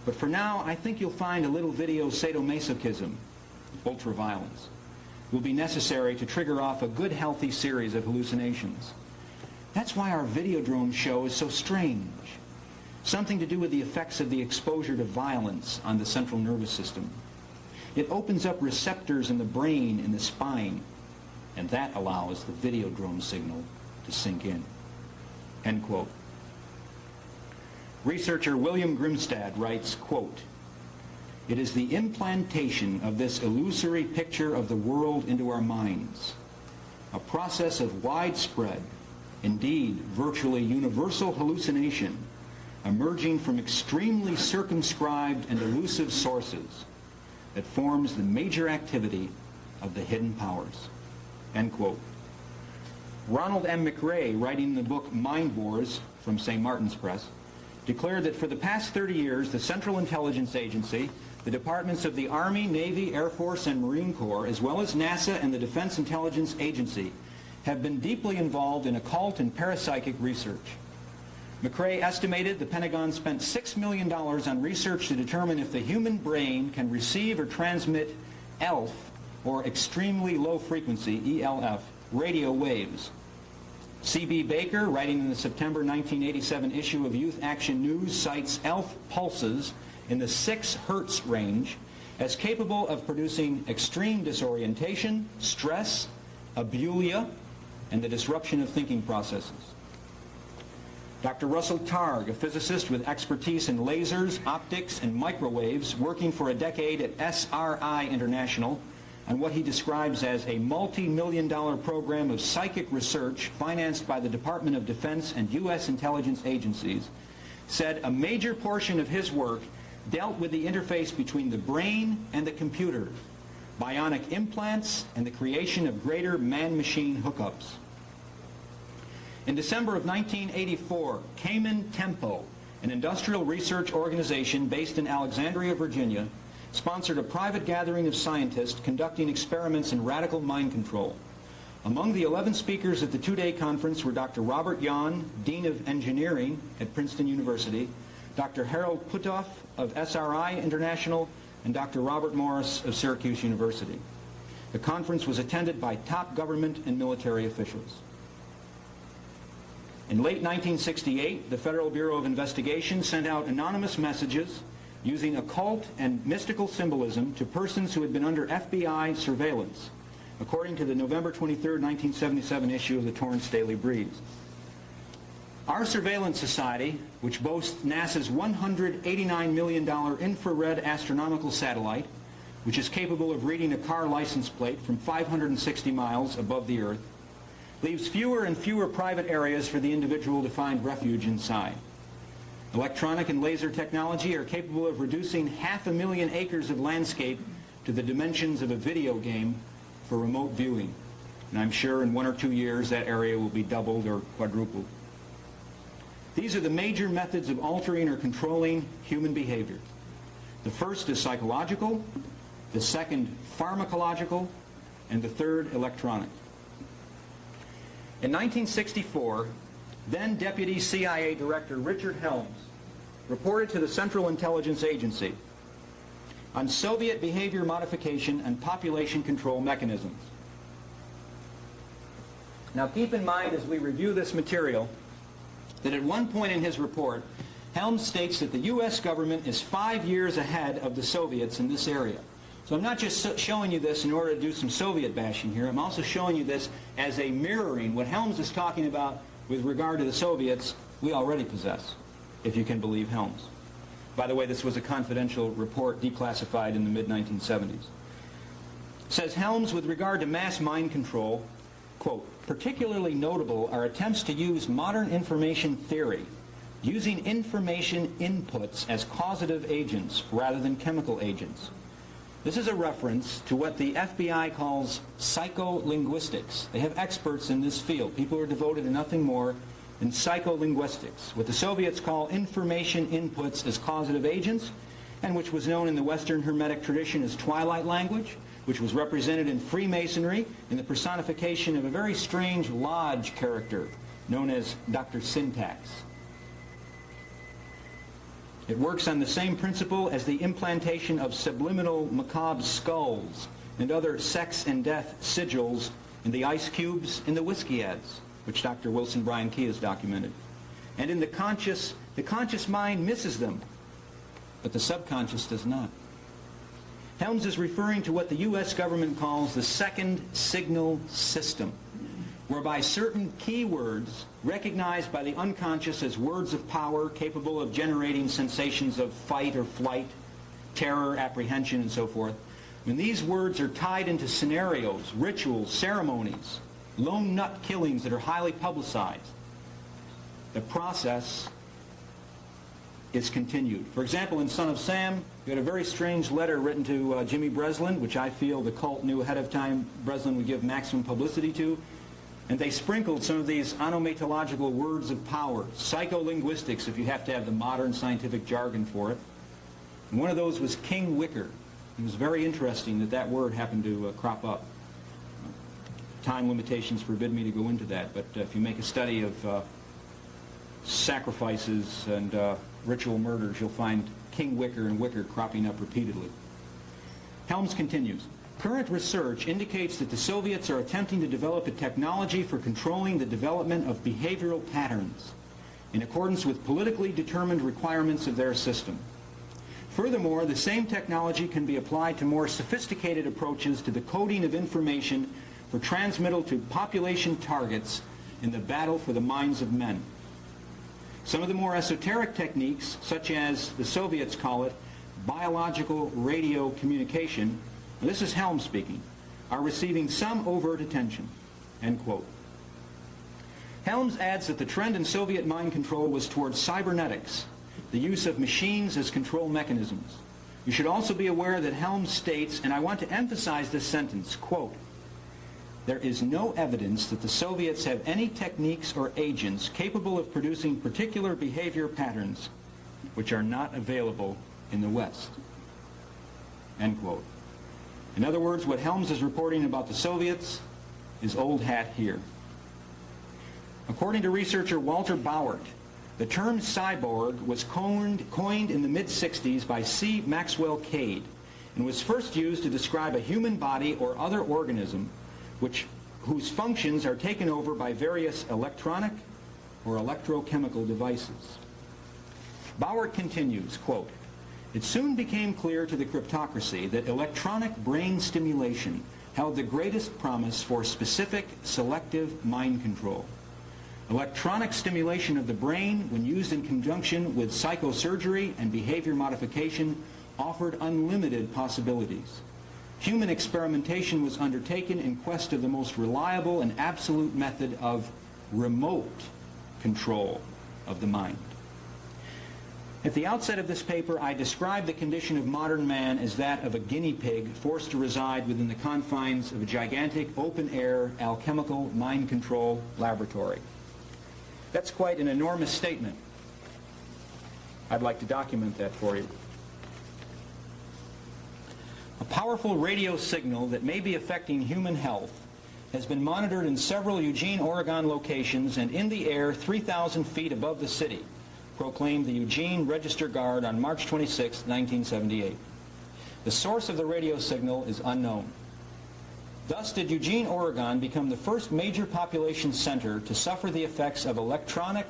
But for now, I think you'll find a little video sadomasochism, ultraviolence, will be necessary to trigger off a good, healthy series of hallucinations. That's why our Videodrome show is so strange. Something to do with the effects of the exposure to violence on the central nervous system. It opens up receptors in the brain and the spine, and that allows the Videodrome signal to sink in." End quote. Researcher William Grimstad writes, quote, "It is the implantation of this illusory picture of the world into our minds, a process of widespread, indeed virtually universal hallucination, emerging from extremely circumscribed and elusive sources, that forms the major activity of the hidden powers." End quote. Ronald M. McRae, writing in the book Mind Wars from St. Martin's Press, declared that for the past 30 years, the Central Intelligence Agency, the departments of the Army, Navy, Air Force, and Marine Corps, as well as NASA and the Defense Intelligence Agency, have been deeply involved in occult and parapsychic research. McRae estimated the Pentagon spent $6 million on research to determine if the human brain can receive or transmit ELF, or extremely low frequency, ELF, radio waves. C.B. Baker, writing in the September 1987 issue of Youth Action News, cites ELF pulses in the 6 hertz range as capable of producing extreme disorientation, stress, abulia, and the disruption of thinking processes. Dr. Russell Targ, a physicist with expertise in lasers, optics, and microwaves, working for a decade at SRI International on what he describes as a multi-million-dollar program of psychic research financed by the Department of Defense and U.S. intelligence agencies, said a major portion of his work dealt with the interface between the brain and the computer, bionic implants, and the creation of greater man-machine hookups. In December of 1984, Cayman Tempo, an industrial research organization based in Alexandria, Virginia, sponsored a private gathering of scientists conducting experiments in radical mind control. Among the 11 speakers at the 2-day conference were Dr. Robert Yon, Dean of Engineering at Princeton University, Dr. Harold Putoff of SRI International, and Dr. Robert Morris of Syracuse University. The conference was attended by top government and military officials. In late 1968, the Federal Bureau of Investigation sent out anonymous messages using occult and mystical symbolism to persons who had been under FBI surveillance, according to the November 23, 1977 issue of the Torrance Daily Breeze. Our surveillance society, which boasts NASA's $189 million infrared astronomical satellite, which is capable of reading a car license plate from 560 miles above the Earth, leaves fewer and fewer private areas for the individual to find refuge inside. Electronic and laser technology are capable of reducing 500,000 acres of landscape to the dimensions of a video game for remote viewing. And I'm sure in 1 or 2 years that area will be doubled or quadrupled. These are the major methods of altering or controlling human behavior. The first is psychological, the second pharmacological, and the third electronic. In 1964, then Deputy CIA Director Richard Helms reported to the Central Intelligence Agency on Soviet behavior modification and population control mechanisms. Now keep in mind as we review this material that at one point in his report, Helms states that the U.S. government is 5 years ahead of the Soviets in this area. So I'm not just showing you this in order to do some Soviet bashing here. I'm also showing you this as a mirroring. What Helms is talking about with regard to the Soviets, we already possess, if you can believe Helms. By the way, this was a confidential report declassified in the mid-1970s. Says Helms, with regard to mass mind control, quote, particularly notable are attempts to use modern information theory, using information inputs as causative agents rather than chemical agents. This is a reference to what the FBI calls psycholinguistics. They have experts in this field. People who are devoted to nothing more than psycholinguistics, what the Soviets call information inputs as causative agents, and which was known in the Western Hermetic tradition as twilight language, which was represented in Freemasonry in the personification of a very strange lodge character known as Dr. Syntax. It works on the same principle as the implantation of subliminal macabre skulls and other sex and death sigils in the ice cubes in the whiskey ads, which Dr. Wilson Bryan Key has documented. And in the conscious mind misses them, but the subconscious does not. Helms is referring to what the U.S. government calls the second signal system, whereby certain keywords recognized by the unconscious as words of power capable of generating sensations of fight or flight, terror, apprehension, and so forth, when these words are tied into scenarios, rituals, ceremonies, lone nut killings that are highly publicized, the process is continued. For example, in Son of Sam, we had a very strange letter written to Jimmy Breslin, which I feel the cult knew ahead of time Breslin would give maximum publicity to. And they sprinkled some of these onomatological words of power, psycholinguistics, if you have to have the modern scientific jargon for it. And one of those was King Wicker. It was very interesting that that word happened to crop up. Time limitations forbid me to go into that, but if you make a study of sacrifices and ritual murders, you'll find King Wicker and Wicker cropping up repeatedly. Helms continues. Current research indicates that the Soviets are attempting to develop a technology for controlling the development of behavioral patterns in accordance with politically determined requirements of their system. Furthermore, the same technology can be applied to more sophisticated approaches to the coding of information for transmittal to population targets in the battle for the minds of men. Some of the more esoteric techniques, such as the Soviets call it biological radio communication, this is Helms speaking, are receiving some overt attention, end quote. Helms adds that the trend in Soviet mind control was towards cybernetics, the use of machines as control mechanisms. You should also be aware that Helms states, and I want to emphasize this sentence, quote, there is no evidence that the Soviets have any techniques or agents capable of producing particular behavior patterns which are not available in the West, end quote. In other words, what Helms is reporting about the Soviets is old hat here. According to researcher Walter Bauert, the term cyborg was coined in the mid-60s by C. Maxwell Cade and was first used to describe a human body or other organism whose functions are taken over by various electronic or electrochemical devices. Bauert continues, quote, it soon became clear to the cryptocracy that electronic brain stimulation held the greatest promise for specific, selective mind control. Electronic stimulation of the brain, when used in conjunction with psychosurgery and behavior modification, offered unlimited possibilities. Human experimentation was undertaken in quest of the most reliable and absolute method of remote control of the mind. At the outset of this paper, I described the condition of modern man as that of a guinea pig forced to reside within the confines of a gigantic open-air alchemical mind control laboratory. That's quite an enormous statement. I'd like to document that for you. A powerful radio signal that may be affecting human health has been monitored in several Eugene, Oregon locations and in the air 3,000 feet above the city, proclaimed the Eugene Register Guard on March 26, 1978. The source of the radio signal is unknown. Thus did Eugene, Oregon become the first major population center to suffer the effects of electromagnetic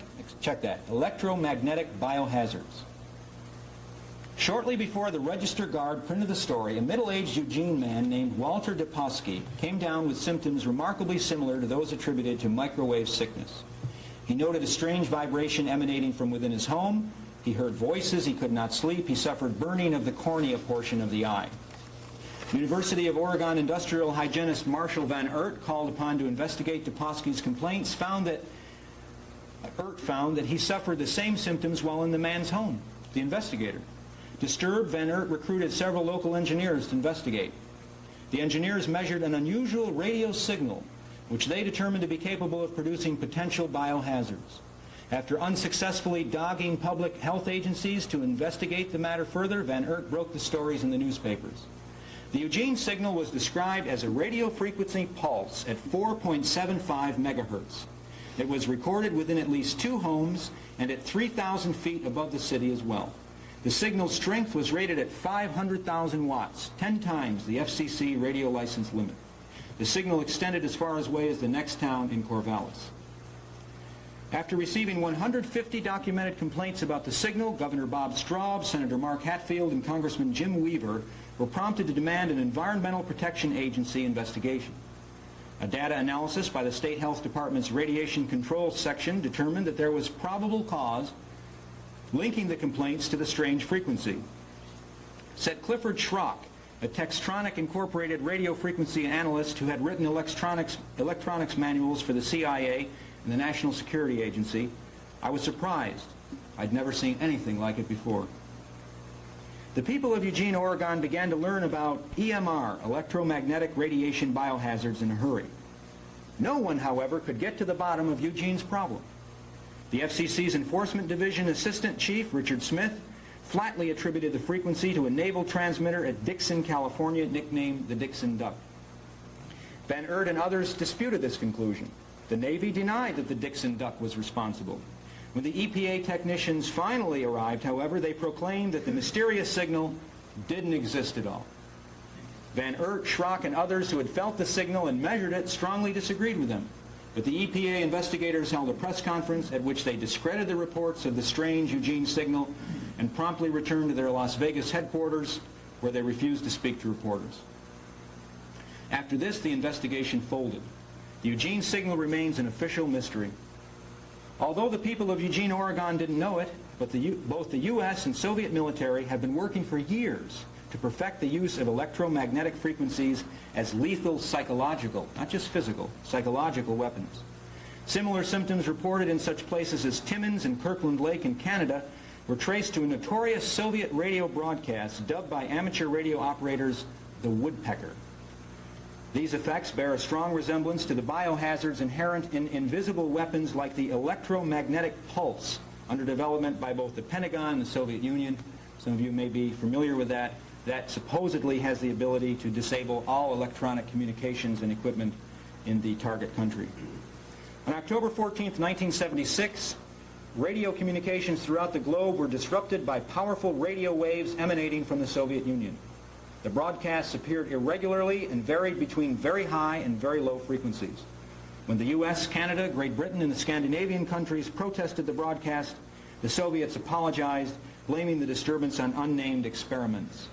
biohazards. Shortly before the Register Guard printed the story, a middle-aged Eugene man named Walter Deposky came down with symptoms remarkably similar to those attributed to microwave sickness. He noted a strange vibration emanating from within his home. He heard voices. He could not sleep. He suffered burning of the cornea portion of the eye. University of Oregon industrial hygienist Marshall Van Oort, called upon to investigate Deposky's complaints, found that he suffered the same symptoms while in the man's home. The investigator. Disturbed, Van Oort recruited several local engineers to investigate. The engineers measured an unusual radio signal, which they determined to be capable of producing potential biohazards. After unsuccessfully dogging public health agencies to investigate the matter further, Van Oort broke the stories in the newspapers. The Eugene signal was described as a radio frequency pulse at 4.75 megahertz. It was recorded within at least 2 homes and at 3,000 feet above the city as well. The signal's strength was rated at 500,000 watts, 10 times the FCC radio license limit. The signal extended as far away as the next town in Corvallis. After receiving 150 documented complaints about the signal, Governor Bob Straub, Senator Mark Hatfield, and Congressman Jim Weaver were prompted to demand an Environmental Protection Agency investigation. A data analysis by the State Health Department's Radiation Control Section determined that there was probable cause linking the complaints to the strange frequency. Said Clifford Schrock, a Textronic Incorporated radio frequency analyst who had written electronics manuals for the CIA and the National Security Agency, "I was surprised. I'd never seen anything like it before." The people of Eugene, Oregon began to learn about EMR, electromagnetic radiation biohazards, in a hurry. No one, however, could get to the bottom of Eugene's problem. The FCC's Enforcement Division Assistant Chief, Richard Smith, flatly attributed the frequency to a naval transmitter at Dixon, California, nicknamed the Dixon Duck. Van Oort and others disputed this conclusion. The Navy denied that the Dixon Duck was responsible. When the EPA technicians finally arrived, however, they proclaimed that the mysterious signal didn't exist at all. Van Oort, Schrock, and others who had felt the signal and measured it strongly disagreed with them. But the EPA investigators held a press conference at which they discredited the reports of the strange Eugene signal and promptly returned to their Las Vegas headquarters, where they refused to speak to reporters. After this, the investigation folded. The Eugene signal remains an official mystery. Although the people of Eugene, Oregon didn't know it, but both the U.S. and Soviet military have been working for years to perfect the use of electromagnetic frequencies as lethal psychological, not just physical, psychological weapons. Similar symptoms reported in such places as Timmins and Kirkland Lake in Canada were traced to a notorious Soviet radio broadcast dubbed by amateur radio operators the woodpecker. These effects bear a strong resemblance to the biohazards inherent in invisible weapons like the electromagnetic pulse, under development by both the Pentagon and the Soviet Union. Some of you may be familiar with that. That supposedly has the ability to disable all electronic communications and equipment in the target country. On October 14, 1976, radio communications throughout the globe were disrupted by powerful radio waves emanating from the Soviet Union. The broadcasts appeared irregularly and varied between very high and very low frequencies. When the U.S., Canada, Great Britain, and the Scandinavian countries protested the broadcast, the Soviets apologized, blaming the disturbance on unnamed experiments.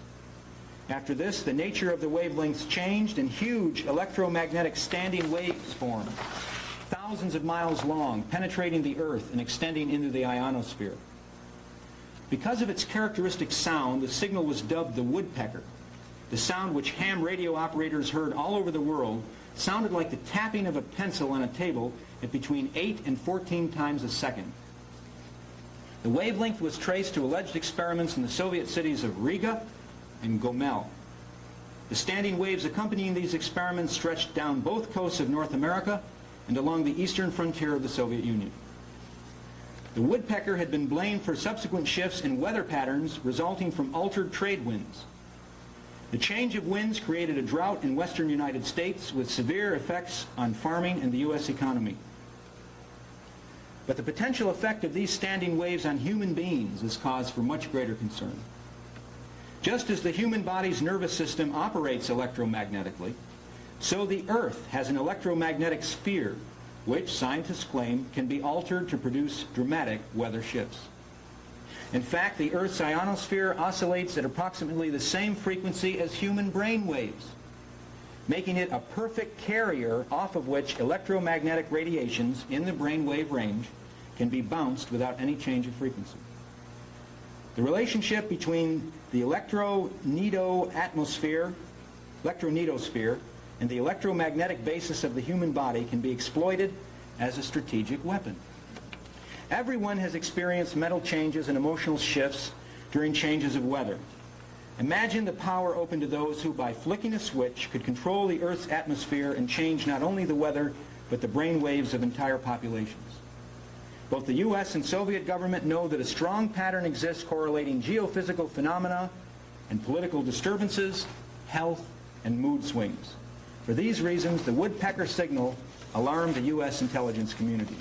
After this, the nature of the wavelengths changed and huge electromagnetic standing waves formed, thousands of miles long, penetrating the Earth and extending into the ionosphere. Because of its characteristic sound, the signal was dubbed the woodpecker. The sound, which ham radio operators heard all over the world, sounded like the tapping of a pencil on a table at between 8 and 14 times a second. The wavelength was traced to alleged experiments in the Soviet cities of Riga and Gomel. The standing waves accompanying these experiments stretched down both coasts of North America and along the eastern frontier of the Soviet Union. The woodpecker had been blamed for subsequent shifts in weather patterns resulting from altered trade winds. The change of winds created a drought in western United States with severe effects on farming and the U.S. economy. But the potential effect of these standing waves on human beings is cause for much greater concern. Just as the human body's nervous system operates electromagnetically, so the Earth has an electromagnetic sphere which scientists claim can be altered to produce dramatic weather shifts. In fact, the Earth's ionosphere oscillates at approximately the same frequency as human brain waves, making it a perfect carrier off of which electromagnetic radiations in the brainwave range can be bounced without any change of frequency. The relationship between the electromagnetosphere and the electromagnetic basis of the human body can be exploited as a strategic weapon. Everyone has experienced mental changes and emotional shifts during changes of weather. Imagine the power open to those who, by flicking a switch, could control the Earth's atmosphere and change not only the weather, but the brain waves of entire populations. Both the U.S. and Soviet government know that a strong pattern exists correlating geophysical phenomena and political disturbances, health, and mood swings. For these reasons, the woodpecker signal alarmed the U.S. intelligence community.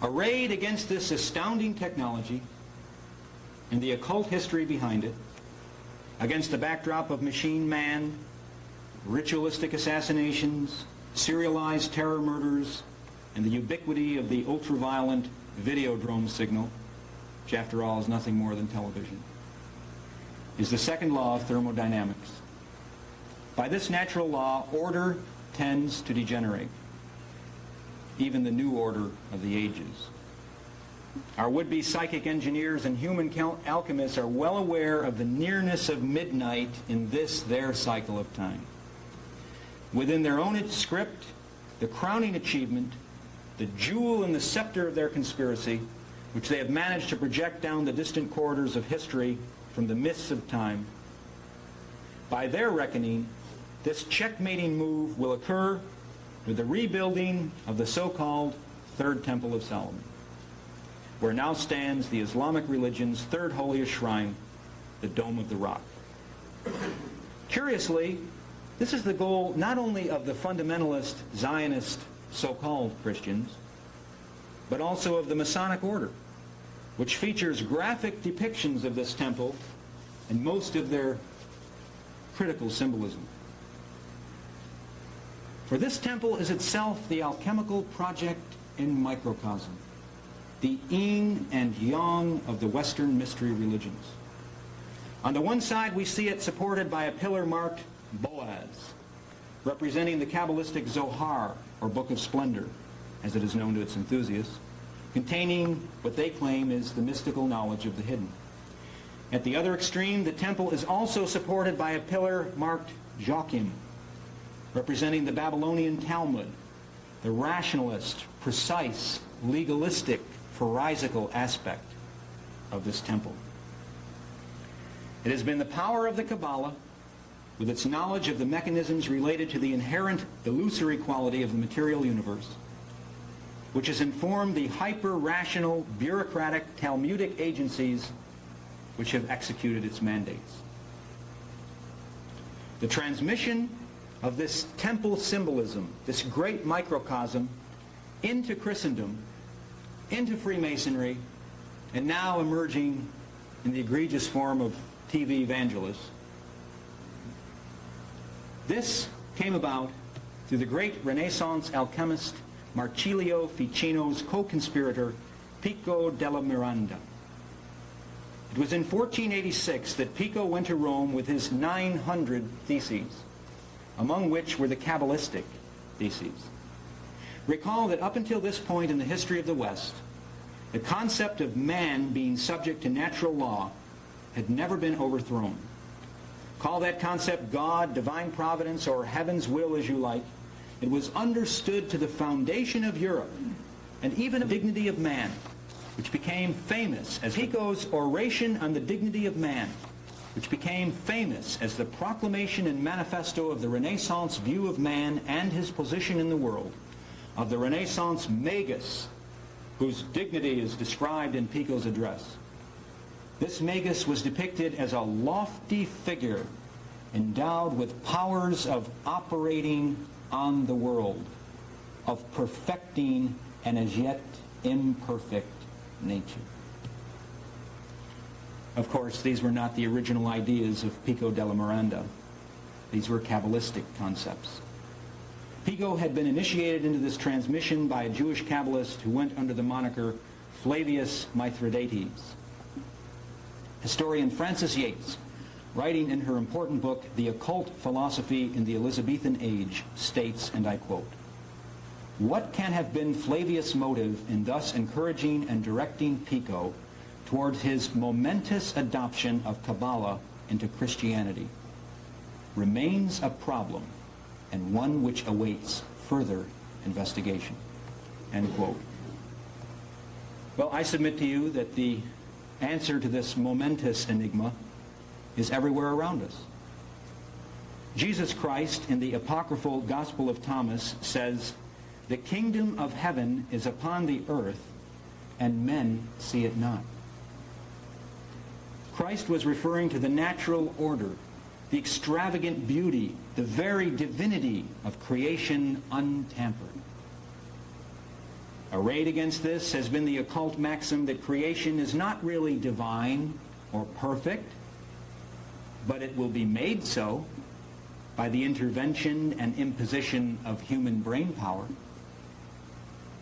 Arrayed against this astounding technology and the occult history behind it, against the backdrop of machine man, ritualistic assassinations, serialized terror murders, and the ubiquity of the ultraviolet videodrome signal, which after all is nothing more than television, is the second law of thermodynamics. By this natural law, order tends to degenerate, even the new order of the ages. Our would-be psychic engineers and human alchemists are well aware of the nearness of midnight in this their cycle of time. Within their own script, the crowning achievement, the jewel in the scepter of their conspiracy, which they have managed to project down the distant corridors of history from the mists of time, by their reckoning, this checkmating move will occur with the rebuilding of the so-called Third Temple of Solomon, where now stands the Islamic religion's third holiest shrine, the Dome of the Rock. Curiously, this is the goal not only of the fundamentalist Zionist so-called Christians, but also of the Masonic Order, which features graphic depictions of this temple and most of their critical symbolism. For this temple is itself the alchemical project in microcosm, the yin and yang of the Western mystery religions. On the one side, we see it supported by a pillar marked Boaz, representing the Kabbalistic Zohar, or Book of Splendor, as it is known to its enthusiasts, containing what they claim is the mystical knowledge of the hidden. At the other extreme, the temple is also supported by a pillar marked Joachim, representing the Babylonian Talmud, the rationalist, precise, legalistic, pharisaical aspect of this temple. It has been the power of the Kabbalah, with its knowledge of the mechanisms related to the inherent illusory quality of the material universe, which has informed the hyper-rational, bureaucratic, Talmudic agencies which have executed its mandates. The transmission of this temple symbolism, this great microcosm, into Christendom, into Freemasonry, and now emerging in the egregious form of TV evangelists. This came about through the great Renaissance alchemist Marsilio Ficino's co-conspirator Pico della Miranda. It was in 1486 that Pico went to Rome with his 900 theses, among which were the Kabbalistic theses. Recall that up until this point in the history of the West, the concept of man being subject to natural law had never been overthrown. Call that concept God, divine providence, or heaven's will as you like. It was understood to the foundation of Europe, and even the dignity of man, which became famous as Pico's Oration on the Dignity of Man, which became famous as the proclamation and manifesto of the Renaissance view of man and his position in the world, of the Renaissance magus, whose dignity is described in Pico's address. This magus was depicted as a lofty figure endowed with powers of operating on the world, of perfecting an as yet imperfect nature. Of course, these were not the original ideas of Pico della Miranda. These were Kabbalistic concepts. Pico had been initiated into this transmission by a Jewish Kabbalist who went under the moniker Flavius Mithridates. Historian Frances Yates, writing in her important book, The Occult Philosophy in the Elizabethan Age, states, and I quote, "What can have been Flavius' motive in thus encouraging and directing Pico toward his momentous adoption of Kabbalah into Christianity remains a problem, and one which awaits further investigation." End quote. Well, I submit to you that the answer to this momentous enigma is everywhere around us. Jesus Christ, in the apocryphal Gospel of Thomas, says, "The kingdom of heaven is upon the earth, and men see it not." Christ was referring to the natural order, the extravagant beauty, the very divinity of creation untampered. Arrayed against this has been the occult maxim that creation is not really divine or perfect, but it will be made so by the intervention and imposition of human brain power,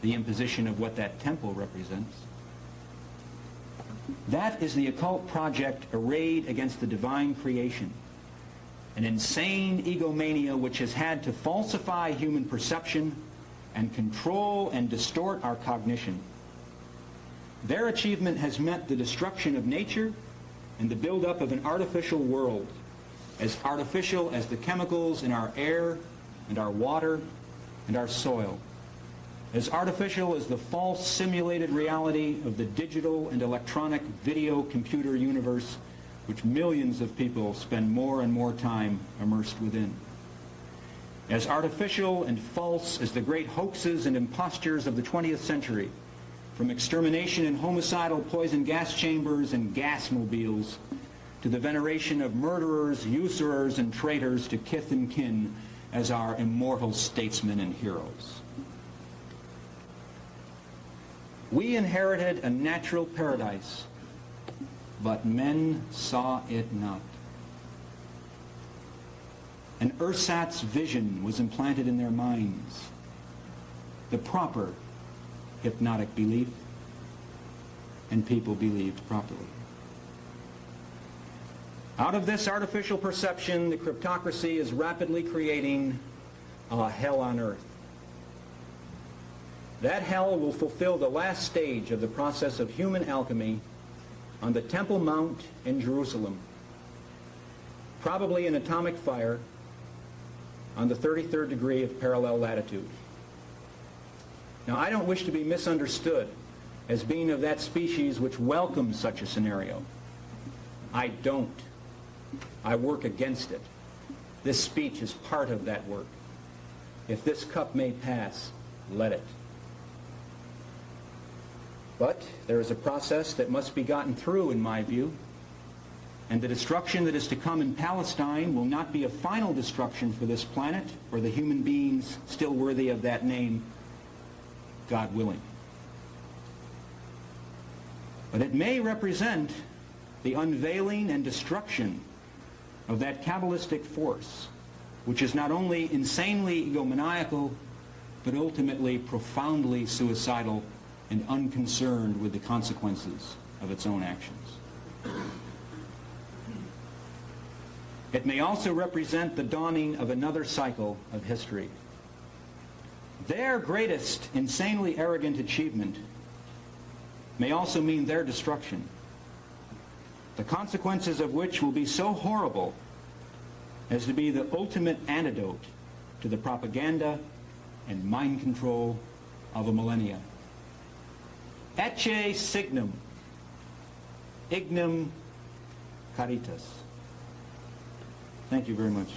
the imposition of what that temple represents. That is the occult project arrayed against the divine creation, an insane egomania which has had to falsify human perception and control and distort our cognition. Their achievement has meant the destruction of nature and the buildup of an artificial world, as artificial as the chemicals in our air and our water and our soil, as artificial as the false simulated reality of the digital and electronic video computer universe which millions of people spend more and more time immersed within. As artificial and false as the great hoaxes and impostures of the 20th century, from extermination in homicidal poison gas chambers and gas mobiles, to the veneration of murderers, usurers, and traitors to kith and kin as our immortal statesmen and heroes. We inherited a natural paradise, but men saw it not. An ersatz vision was implanted in their minds, the proper hypnotic belief, and people believed properly. Out of this artificial perception, the cryptocracy is rapidly creating a hell on earth. That hell will fulfill the last stage of the process of human alchemy on the Temple Mount in Jerusalem, probably an atomic fire on the 33rd degree of parallel latitude. Now, I don't wish to be misunderstood as being of that species which welcomes such a scenario. I don't. I work against it. This speech is part of that work. If this cup may pass, let it. But there is a process that must be gotten through, in my view, and the destruction that is to come in Palestine will not be a final destruction for this planet or the human beings still worthy of that name, God willing. But it may represent the unveiling and destruction of that Kabbalistic force, which is not only insanely egomaniacal, but ultimately profoundly suicidal and unconcerned with the consequences of its own actions. It may also represent the dawning of another cycle of history. Their greatest insanely arrogant achievement may also mean their destruction, the consequences of which will be so horrible as to be the ultimate antidote to the propaganda and mind control of a millennia. Ecce signum, ignem caritas. Thank you very much.